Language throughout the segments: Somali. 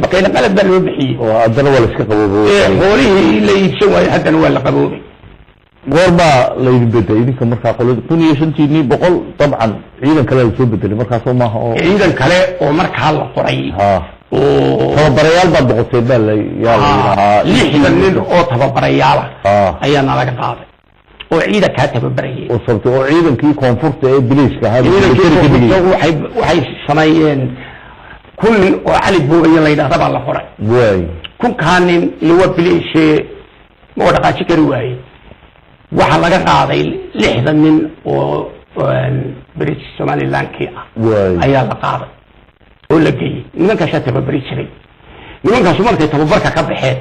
بكينا بلد بلو بحي وعندنا ولا شيء قبوبه هوريه اللي يسوي حتى ولا قبوبه goorma la idin bedelay idinka markaa qolada 2005 boqol dabcan ciidan kale la soo bedelay markaa soo maaha oo ciidan kale oo markaa la qoray oo tababarayaal baa boqotay baa la yaa lixdan nin oo tababarayaal ayaa nalaga qaaday oo ciidan ka tababarayay oo sabto oo ciidankii koonfurta ee biliiska waxay sameeyeen kulli oo cali buugaye la yiraahdo baa la qoray way kun kaanin lawa biliishe oo dhaqaaji kari waayay waxa laga qaaday 60 nin oo British Somaliland ki ayaa la qaaday oo la geeyay nimanka shaqada British nimanka Soomaaliya tababarka ka baxay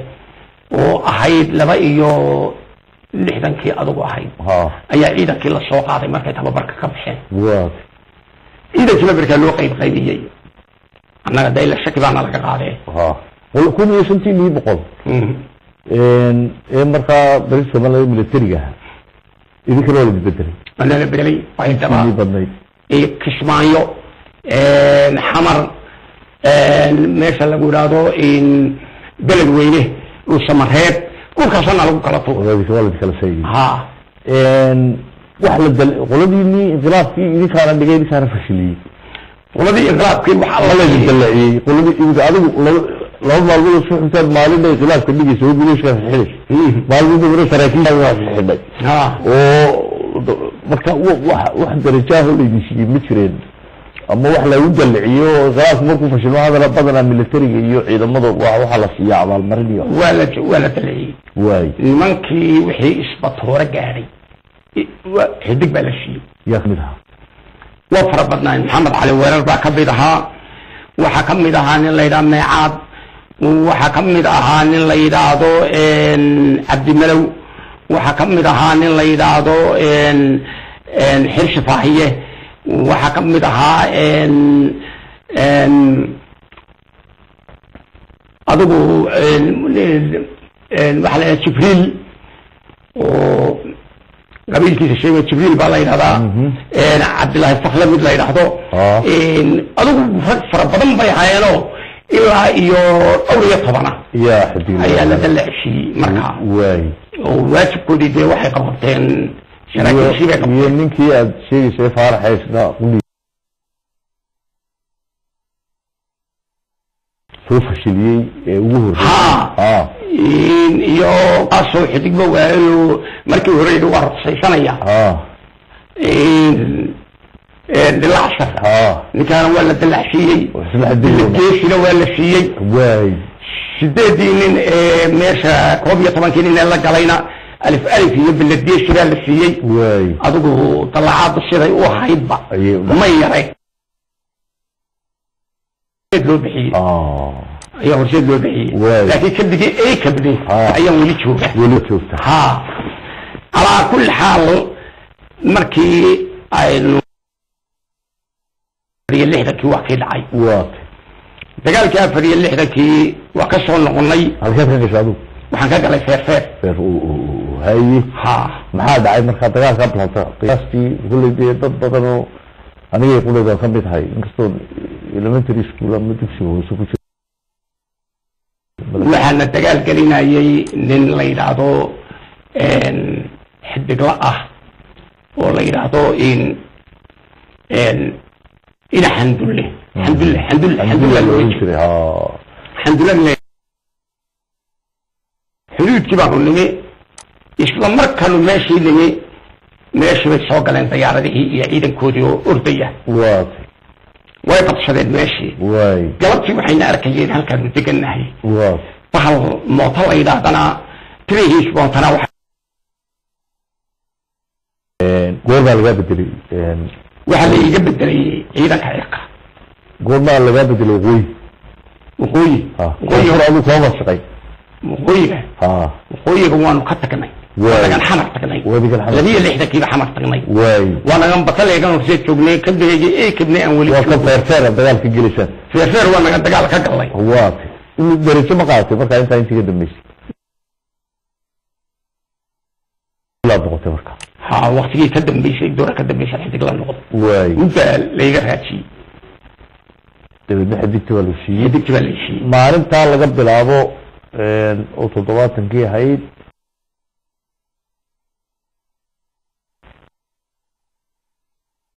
oo ahayd 2 iyo 60 ki adigu ahayd ayaa ciidankii la soo qaaday markay tababarka ka baxeen ciidankii tababarka loo qaybiyay annaga dayla shaki baan laga qaaday wala kun iyo 5 boqol markaa British Somaliland militariga إذا كانوا يبدلين أنا بدلي وعندما كشمايو حمر ماشى اللي قولادو إن بلد وينه وسمرهات كل كسرنا له كلافو هذا سؤال كلا سيء ها واحد قلبي إني إغراق في إذا كان عندي غير كان فشلي قلبي إغراق كل واحد الله يبدلعي قلبي إذا هذا لو ما أقول شو مثال مالنا إغراق كل شيء يسوي بيلوش كان حلو مالنا بيقولوا سراكين ما في حد marka wax darajaha oo leeyihiin ma jireen ama wax la wadalciyo qaraas markuu fashilmo hadana badana militariga iyo ciidamada waxa la siiyaa abaal mariniyo wala dalciyay way nimankii wixii isbatoora gaaray xidig baa la siiyay yaqmidaha waa farabadnaa maxamed cali weerar baa ka mid ahaa waxa ka mid ahaa nin la yiraahdo meecaad waxa ka mid ahaa nin la yiraahdo abdi malow waxa ka mid ahaa nin la yiraahdo xirsh faahiye waxa ka mid ahaa adigu waxa la jibriil oo qabiilkiisa sheegay jibriil baa la yiraahdaa cabdullaahi fakhle mid la yiraahdo adigu fara badan bay hayeenoo ilaa iyo dhowr iyo 10 yaa xadiin ayaa la dalacshi markaa way واجبكودي دي waxay qabteen shiraakiishiga iyo ninkii aad sheegaysay faaraxaysna soo fashiliyay ee ugu horeeyay iyo asoo xidigba waayo markii hore uu waraysanaya dilacsa ninkan wala dilacshiyay geesina wala siiyay way sideedinin meesha koob iyo 10 nin la galayna alif iyo biladiis sida la siiyay way adigu talacaad siday u haydba ma yaray loo bixiyay ayaa horseed loo bixiyay laakiin kadib ay kabdin ayaa wali joogta ha ala kulli xaal markii aynu lixdankii wax ka dhacay dagaalkii 4 waa ka soo noqonay halka ka gashaadu waxaan ka galay feer haye maxaa dhacay marka dagaalka bilowday qiyaastii kulligii dad badan oo aniga kulligii ka mid tahay inkastoo elementary school ama dugsiga hoose ku jiray waxaana dagaal gelinayay nin la yiraahdo xidigla ah oo la yiraahdo إلى الحمد لله الحمد لله الحمد لله الحمد لله الحمد لله حدود كبار لمي إسلام مركز ماشي لمي ماشي بسوق لين طيارة هي عيدا كوديو أردية واي قد شديد ماشي واي قلبت وحين أركيين هل كان متقن نهي فهل موطلع إذا أنا تريهيش موطنا قول بالغا بدري waxa la iga bedelay ciidanka cirka goorma laga bedelay waqooyi hore aad soo wasaqay waqooyiga waanu ka tagnay wadagan xamar tagnay labiya lixda kiiba xamar tagnay waana bataleegan oo soo joognay ka beegay ee kibnay aan wali ka feerfeer dagaalka gelisay feerfeer waa naga dagaal ka galay in dariiso ma qaatay marka inta dambeysay la boqotay marka وقتي كدم بيش الدورة كدم بيش الحدق لا نقط وانت ليجا هاتشي dabeedna xidigtii waa la siiyey xidigtii baa la siiyey maalintaa laga bilaabo oo 70kii ahayd